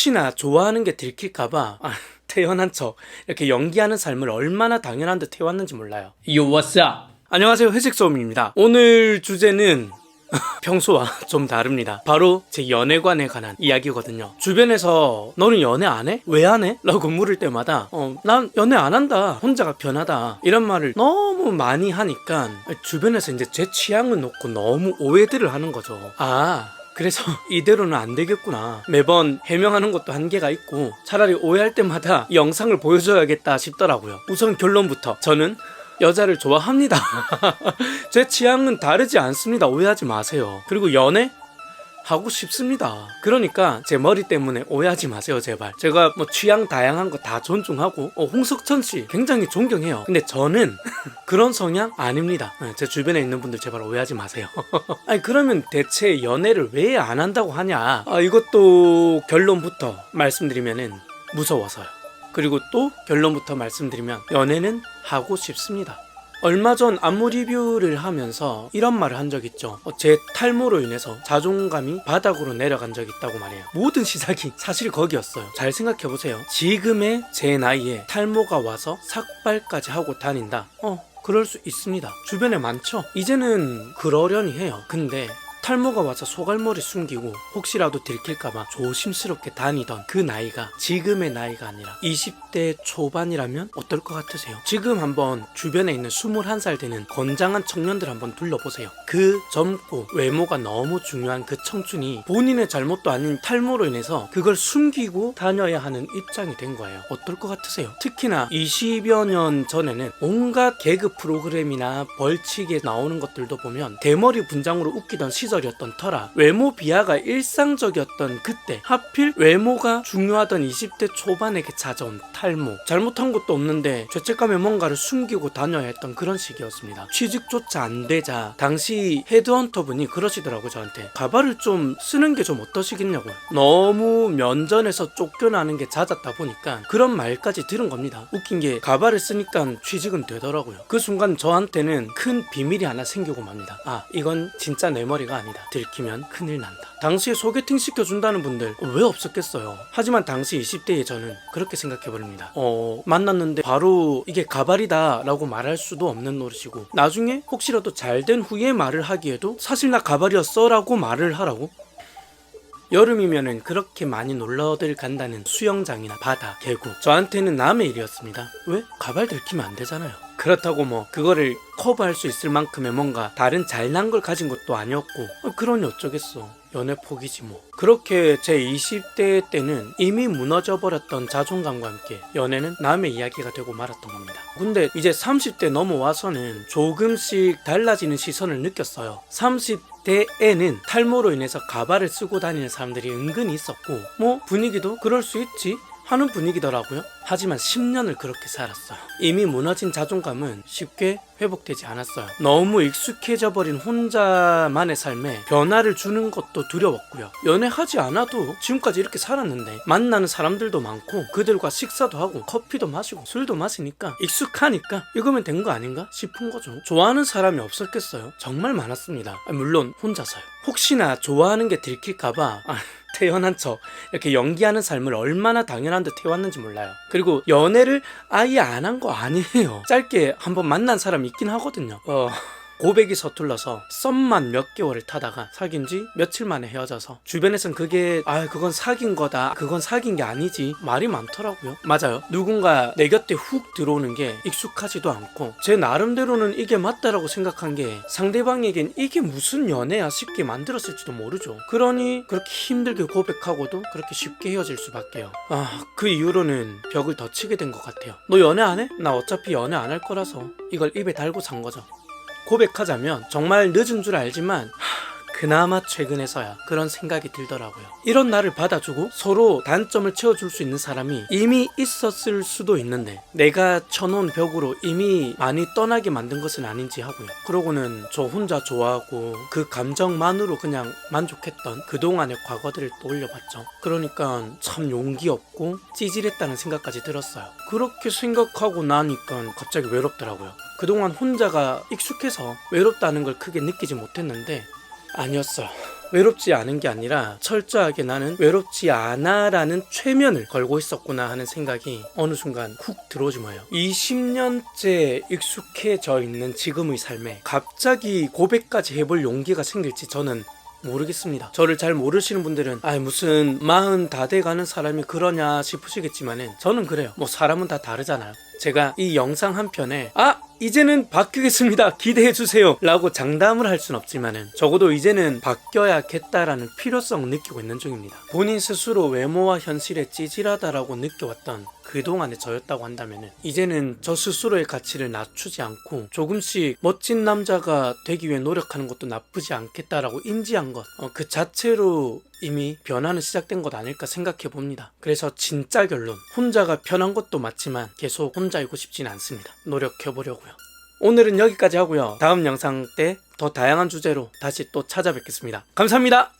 혹시나 좋아하는 게 들킬까봐 태어난 척 이렇게 연기하는 삶을 얼마나 당연한 듯 해왔는지 몰라요. Yo, what's up? 안녕하세요, 회색소음입니다. 오늘 주제는 평소와 좀 다릅니다. 바로 제 연애관에 관한 이야기거든요. 주변에서 너는 연애 안 해? 왜 안 해? 라고 물을 때마다 난 연애 안 한다, 혼자가 편하다, 이런 말을 너무 많이 하니까 주변에서 이제 제 취향을 놓고 너무 오해들을 하는 거죠. 그래서 이대로는 안 되겠구나. 매번 해명하는 것도 한계가 있고 차라리 오해할 때마다 이 영상을 보여줘야겠다 싶더라고요. 우선 결론부터 저는 여자를 좋아합니다. 제 취향은 다르지 않습니다. 오해하지 마세요. 그리고 연애? 하고 싶습니다. 그러니까 제 머리 때문에 오해하지 마세요, 제발. 제가 뭐 취향 다양한 거 다 존중하고 홍석천 씨 굉장히 존경해요. 근데 저는 그런 성향 아닙니다. 제 주변에 있는 분들 제발 오해하지 마세요. 아니 그러면 대체 연애를 왜 안 한다고 하냐? 이것도 결론부터 말씀드리면은 무서워서요. 그리고 또 결론부터 말씀드리면 연애는 하고 싶습니다. 얼마 전 안무 리뷰를 하면서 이런 말을 한 적 있죠. 제 탈모로 인해서 자존감이 바닥으로 내려간 적이 있다고 말해요. 모든 시작이 사실 거기였어요. 잘 생각해보세요. 지금의 제 나이에 탈모가 와서 삭발까지 하고 다닌다. 그럴 수 있습니다. 주변에 많죠? 이제는 그러려니 해요. 근데 탈모가 와서 소갈머리 숨기고 혹시라도 들킬까봐 조심스럽게 다니던 그 나이가 지금의 나이가 아니라 20대 초반이라면 어떨 것 같으세요? 지금 한번 주변에 있는 21살 되는 건장한 청년들 한번 둘러보세요. 그 젊고 외모가 너무 중요한 그 청춘이 본인의 잘못도 아닌 탈모로 인해서 그걸 숨기고 다녀야 하는 입장이 된 거예요. 어떨 것 같으세요? 특히나 20여 년 전에는 온갖 개그 프로그램이나 벌칙에 나오는 것들도 보면 대머리 분장으로 웃기던 시절 였던 터라 외모 비하가 일상적이었던 그때 하필 외모가 중요하던 20대 초반에게 찾아온 탈모, 잘못한 것도 없는데 죄책감에 뭔가를 숨기고 다녀야 했던 그런 시기였습니다. 취직조차 안 되자 당시 헤드헌터 분이 그러시더라고요. 저한테 가발을 좀 쓰는 게 좀 어떠시겠냐고요. 너무 면전에서 쫓겨나는 게 잦았다 보니까 그런 말까지 들은 겁니다. 웃긴 게 가발을 쓰니까 취직은 되더라고요. 그 순간 저한테는 큰 비밀이 하나 생기고 맙니다. 이건 진짜 내 머리가 아니다. 들키면 큰일 난다. 당시에 소개팅 시켜준다는 분들 왜 없었겠어요. 하지만 당시 20대의 저는 그렇게 생각해버립니다. 만났는데 바로 이게 가발이다 라고 말할 수도 없는 노릇이고 나중에 혹시라도 잘된 후에 말을 하기에도 사실 나 가발이었어 라고 말을 하라고? 여름이면은 그렇게 많이 놀러들 간다는 수영장이나 바다, 계곡, 저한테는 남의 일이었습니다. 왜? 가발 들키면 안 되잖아요. 그렇다고 뭐 그거를 커버할 수 있을 만큼의 뭔가 다른 잘난 걸 가진 것도 아니었고 그러니 어쩌겠어. 연애 포기지 뭐. 그렇게 제 20대 때는 이미 무너져 버렸던 자존감과 함께 연애는 남의 이야기가 되고 말았던 겁니다. 근데 이제 30대 넘어와서는 조금씩 달라지는 시선을 느꼈어요. 30대에는 탈모로 인해서 가발을 쓰고 다니는 사람들이 은근히 있었고 뭐 분위기도 그럴 수 있지 하는 분위기더라고요. 하지만 10년을 그렇게 살았어요. 이미 무너진 자존감은 쉽게 회복되지 않았어요. 너무 익숙해져 버린 혼자만의 삶에 변화를 주는 것도 두려웠고요. 연애하지 않아도 지금까지 이렇게 살았는데 만나는 사람들도 많고 그들과 식사도 하고 커피도 마시고 술도 마시니까 익숙하니까 이거면 된 거 아닌가 싶은 거죠. 좋아하는 사람이 없었겠어요? 정말 많았습니다. 물론 혼자서요. 혹시나 좋아하는 게 들킬까봐 태어난 척 이렇게 연기하는 삶을 얼마나 당연한 듯 해왔는지 몰라요. 그리고 연애를 아예 안 한 거 아니에요. 짧게 한번 만난 사람이 있긴 하거든요. 고백이 서툴러서 썸만 몇 개월을 타다가 사귄 지 며칠 만에 헤어져서 주변에선 그게 그건 사귄 거다, 그건 사귄 게 아니지 말이 많더라고요. 맞아요. 누군가 내 곁에 훅 들어오는 게 익숙하지도 않고 제 나름대로는 이게 맞다라고 생각한 게 상대방에겐 이게 무슨 연애야 싶게 만들었을지도 모르죠. 그러니 그렇게 힘들게 고백하고도 그렇게 쉽게 헤어질 수밖에요. 그 이후로는 벽을 더 치게 된 것 같아요. 너 연애 안 해? 나 어차피 연애 안 할 거라서 이걸 입에 달고 산 거죠. 고백하자면 정말 늦은 줄 알지만 그나마 최근에서야 그런 생각이 들더라고요. 이런 나를 받아주고 서로 단점을 채워줄 수 있는 사람이 이미 있었을 수도 있는데 내가 쳐놓은 벽으로 이미 많이 떠나게 만든 것은 아닌지 하고요. 그러고는 저 혼자 좋아하고 그 감정만으로 그냥 만족했던 그동안의 과거들을 떠올려봤죠. 그러니까 참 용기 없고 찌질했다는 생각까지 들었어요. 그렇게 생각하고 나니까 갑자기 외롭더라고요. 그동안 혼자가 익숙해서 외롭다는 걸 크게 느끼지 못했는데 아니었어요. 외롭지 않은 게 아니라 철저하게 나는 외롭지 않아 라는 최면을 걸고 있었구나 하는 생각이 어느 순간 훅 들어오지 뭐예요. 20년째 익숙해져 있는 지금의 삶에 갑자기 고백까지 해볼 용기가 생길지 저는 모르겠습니다. 저를 잘 모르시는 분들은 무슨 40 다 돼가는 사람이 그러냐 싶으시겠지만은 저는 그래요. 뭐 사람은 다 다르잖아요. 제가 이 영상 한 편에 이제는 바뀌겠습니다 기대해주세요 라고 장담을 할 순 없지만은 적어도 이제는 바뀌어야겠다라는 필요성을 느끼고 있는 중입니다. 본인 스스로 외모와 현실에 찌질하다라고 느껴왔던 그동안의 저였다고 한다면은 이제는 저 스스로의 가치를 낮추지 않고 조금씩 멋진 남자가 되기 위해 노력하는 것도 나쁘지 않겠다라고 인지한 것, 그 자체로 이미 변화는 시작된 것 아닐까 생각해 봅니다. 그래서 진짜 결론, 혼자가 편한 것도 맞지만 계속 혼자이고 싶진 않습니다. 노력해 보려고요. 오늘은 여기까지 하고요. 다음 영상 때 더 다양한 주제로 다시 또 찾아뵙겠습니다. 감사합니다.